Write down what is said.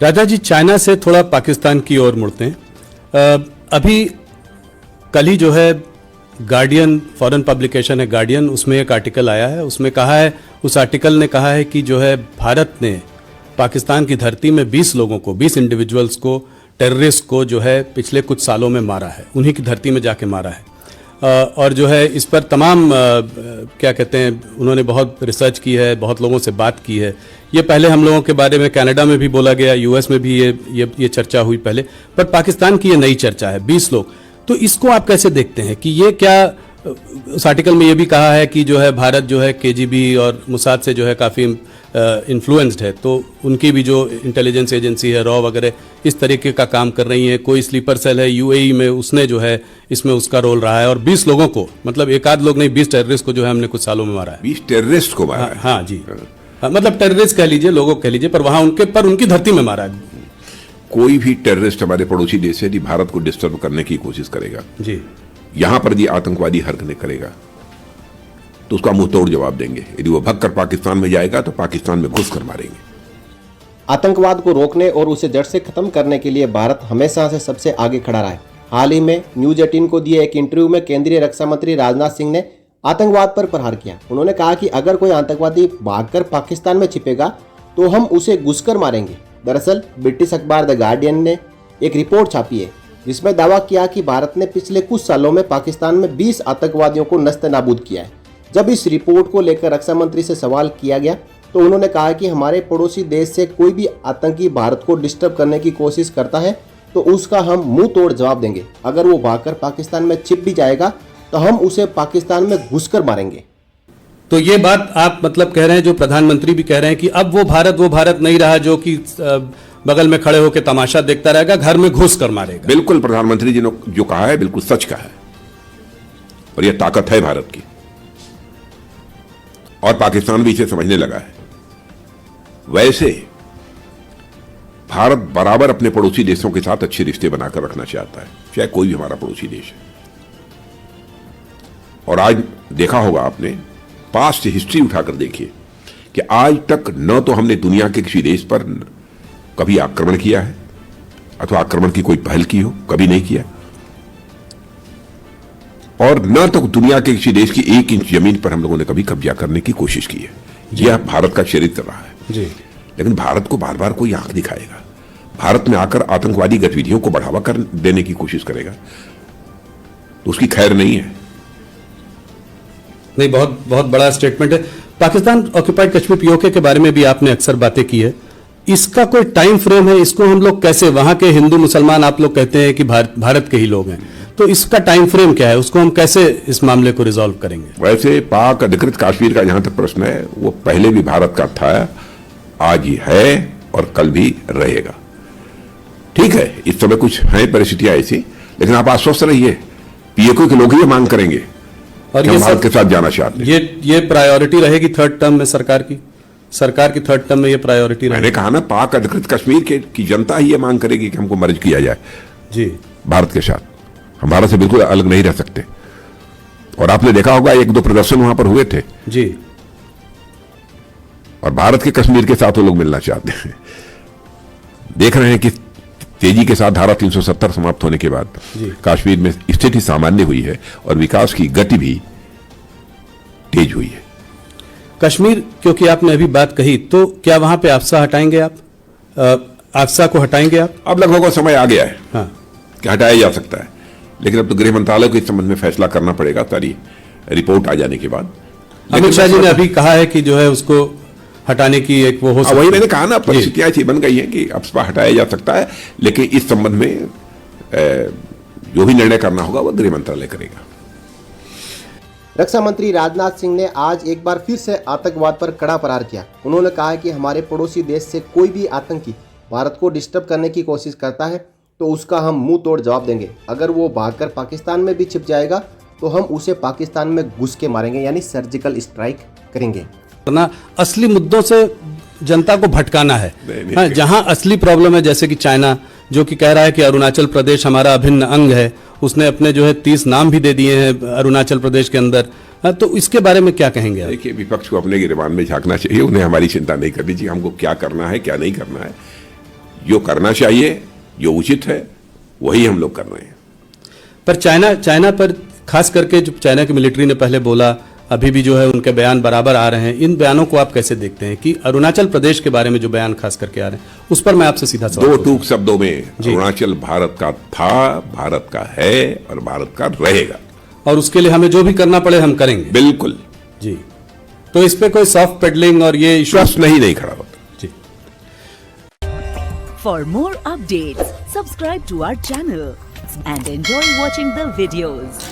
राजा जी, China से थोड़ा पाकिस्तान की ओर मुड़ते हैं। अभी कल ही जो है गार्डियन, फॉरेन पब्लिकेशन है गार्डियन, उसमें एक आर्टिकल आया है। उसमें कहा है, उस आर्टिकल ने कहा है कि जो है भारत ने पाकिस्तान की धरती में 20 लोगों को, 20 इंडिविजुअल्स को, टेररिस्ट को जो है पिछले कुछ सालों में मारा है, उन्हीं की धरती में जाके मारा है। और जो है इस पर तमाम क्या कहते हैं, उन्होंने बहुत रिसर्च की है, बहुत लोगों से बात की है। ये पहले हम लोगों के बारे में कनाडा में भी बोला गया, यूएस में भी ये चर्चा हुई पहले, पर पाकिस्तान की ये नई चर्चा है, 20 लोग। तो इसको आप कैसे देखते हैं कि ये क्या, उस आर्टिकल में ये भी कहा है कि जो है भारत जो है केजीबी और मोसाद से जो है काफ़ी इन्फ्लुएंस्ड है, तो उनकी भी जो इंटेलिजेंस एजेंसी है, रॉ वगैरह, इस तरीके का काम कर रही है। कोई स्लीपर सेल है यूएई में, उसने जो है इसमें उसका रोल रहा है। और 20 लोगों को, मतलब एक आध लोग नहीं, 20 टेररिस्ट को जो है हमने कुछ सालों में मारा है। 20 टेररिस्ट को मारा है? हाँ जी, मतलब टेररिस्ट कह लीजिए, लोगों कह लीजिए, पर वहां उनकी धरती में मारा है। कोई भी टेररिस्ट हमारे पड़ोसी देश से यदि भारत को डिस्टर्ब करने की कोशिश करेगा जी, यहां पर यदि आतंकवादी हरकतें करेगा तो उसका मुंह तोड़ जवाब देंगे। यदि वो भगकर पाकिस्तान में जाएगा तो पाकिस्तान में घुस कर मारेंगे। आतंकवाद को रोकने और उसे जड़ से खत्म करने के लिए भारत हमेशा से सबसे आगे खड़ा रहा है। हाल ही में न्यूज 18 को दिए एक इंटरव्यू में केंद्रीय रक्षा मंत्री राजनाथ सिंह ने आतंकवाद पर प्रहार किया। उन्होंने कहा कि अगर कोई आतंकवादी भागकर पाकिस्तान में छिपेगा तो हम उसे घुसकर मारेंगे। दरअसल ब्रिटिश अखबार द गार्डियन ने एक रिपोर्ट छापी है जिसमें दावा किया कि भारत ने पिछले कुछ सालों में पाकिस्तान में 20 आतंकवादियों को नस्ते-नाबूद किया है। जब इस रिपोर्ट को लेकर रक्षा मंत्री से सवाल किया गया तो उन्होंने कहा कि हमारे पड़ोसी देश से कोई भी आतंकी भारत को डिस्टर्ब करने की कोशिश करता है तो उसका हम मुंह तोड़ जवाब देंगे। अगर वो भागकर पाकिस्तान में छिप भी जाएगा तो हम उसे पाकिस्तान में घुसकर मारेंगे। तो ये बात आप मतलब कह रहे हैं, जो प्रधानमंत्री भी कह रहे हैं कि अब वो भारत नहीं रहा जो कि बगल में खड़े होकर तमाशा देखता रहेगा, घर में घुस कर मारेगा। बिल्कुल, प्रधानमंत्री जी ने जो कहा है बिल्कुल सच कहा है और यह ताकत है भारत की, और पाकिस्तान भी इसे समझने लगा है। वैसे भारत बराबर अपने पड़ोसी देशों के साथ अच्छे रिश्ते बनाकर रखना चाहता है, चाहे कोई भी हमारा पड़ोसी देश है। और आज देखा होगा आपने, पास्ट हिस्ट्री उठाकर देखिए कि आज तक न तो हमने दुनिया के किसी देश पर कभी आक्रमण किया है अथवा आक्रमण की कोई पहल की हो, कभी नहीं किया, और न तो दुनिया के किसी देश की 1 इंच जमीन पर हम लोगों ने कभी कब्जा करने की कोशिश की है। यह भारत का चरित्र रहा है जी। लेकिन भारत को बार बार कोई आंख दिखाएगा, भारत में आकर आतंकवादी गतिविधियों को बढ़ावा कर देने की कोशिश करेगा तो उसकी खैर नहीं है। नहीं, बहुत बहुत बड़ा स्टेटमेंट है। पाकिस्तान ऑक्यूपाइड कश्मीर पीओके के बारे में भी आपने अक्सर बातें की है, इसका कोई टाइम फ्रेम है? इसको हम लोग कैसे, वहां के हिंदू मुसलमान आप लोग कहते हैं कि भारत के ही लोग हैं, तो इसका टाइम फ्रेम क्या है? उसको हम कैसे इस मामले को रिजॉल्व करेंगे? वैसे पाक अधिकृत कश्मीर का जहां तक प्रश्न है, वो पहले भी भारत का था, आज ही है और कल भी रहेगा। ठीक है, इस समय कुछ है परिस्थितियां ऐसी, लेकिन आप आश्वस्त रहिए, पीओके के लोग ही मांग करेंगे और ये भारत के साथ जाना चाहते हैं। ये प्रायोरिटी रहेगी थर्ड टर्म में सरकार की थर्ड टर्म में ये प्रायोरिटी रहेगी। मैंने कहा ना, पाक अधिकृत कश्मीर की जनता ही ये मांग करेगी कि हमको मर्ज किया जाए जी भारत के साथ। हम भारत से बिल्कुल अलग नहीं रह सकते। और आपने देखा होगा 1-2 प्रदर्शन वहां पर हुए थे जी, और भारत के कश्मीर के साथ वो लोग मिलना चाहते हैं। देख रहे हैं कि तेजी के साथ धारा 370 समाप्त होने के बाद कश्मीर में स्थिति सामान्य हुई है और विकास की गति भी तेज हुई है। कश्मीर, क्योंकि आपने अभी बात कही, तो क्या वहां पे आफ्सा हटाएंगे आप? आफ्सा को हटाएंगे आप? अब लगभग वो समय आ गया है हाँ, कि हटाया जा सकता है, लेकिन अब तो गृह मंत्रालय को इस संबंध में फैसला करना पड़ेगा सारी रिपोर्ट आ जाने के बाद। अमित शाह जी ने अभी कहा है कि जो है उसको हटाने की एक वो हो सकती है। वही मैंने कहा ना, परिस्थितियां ऐसी बन गई हैं कि अफ्सपा हटाया जा सकता है, लेकिन इस संबंध में जो भी निर्णय करना होगा वो गृह मंत्रालय करेगा। रक्षा मंत्री राजनाथ सिंह ने आज एक बार फिर से आतंकवाद पर कड़ा प्रहार किया। उन्होंने कहा कि हमारे पड़ोसी देश से कोई भी आतंकी भारत को डिस्टर्ब करने की कोशिश करता है तो उसका हम मुंह तोड़ जवाब देंगे। अगर वो भागकर पाकिस्तान में भी छिप जाएगा तो हम उसे पाकिस्तान में घुस के मारेंगे, यानी सर्जिकल स्ट्राइक करेंगे। ना असली मुद्दों से जनता को भटकाना है। हाँ, जहां असली प्रॉब्लम है, जैसे कि चाइना जो कि कह रहा है कि अरुणाचल प्रदेश हमारा अभिन्न अंग है, उसने अपने जो है 30 नाम भी दे दिए हैं अरुणाचल प्रदेश के अंदर। हाँ, तो इसके बारे में क्या कहेंगे? देखिए, विपक्ष को अपने गिरबान में झांकना चाहिए, उन्हें हमारी चिंता नहीं करनी चाहिए, हमको क्या करना है क्या नहीं करना है जो करना चाहिए, जो उचित है, वही हम लोग कर रहे हैं। पर चाइना पर खास करके जो चाइना की मिलिट्री ने पहले बोला, अभी भी जो है उनके बयान बराबर आ रहे हैं। इन बयानों को आप कैसे देखते हैं कि अरुणाचल प्रदेश के बारे में जो बयान खास करके आ रहे हैं, उस पर मैं आपसे सीधा सवाल दो पूछूं। टूक शब्दों में, अरुणाचल भारत का था, भारत का है और भारत का रहेगा, और उसके लिए हमें जो भी करना पड़े हम करेंगे। बिल्कुल। जी, तो इस पे कोई सॉफ्ट पेडलिंग और ये इशू प्रश्न ही नहीं खड़ा होता। जी। For more updates, subscribe to our channel and enjoy watching the videos.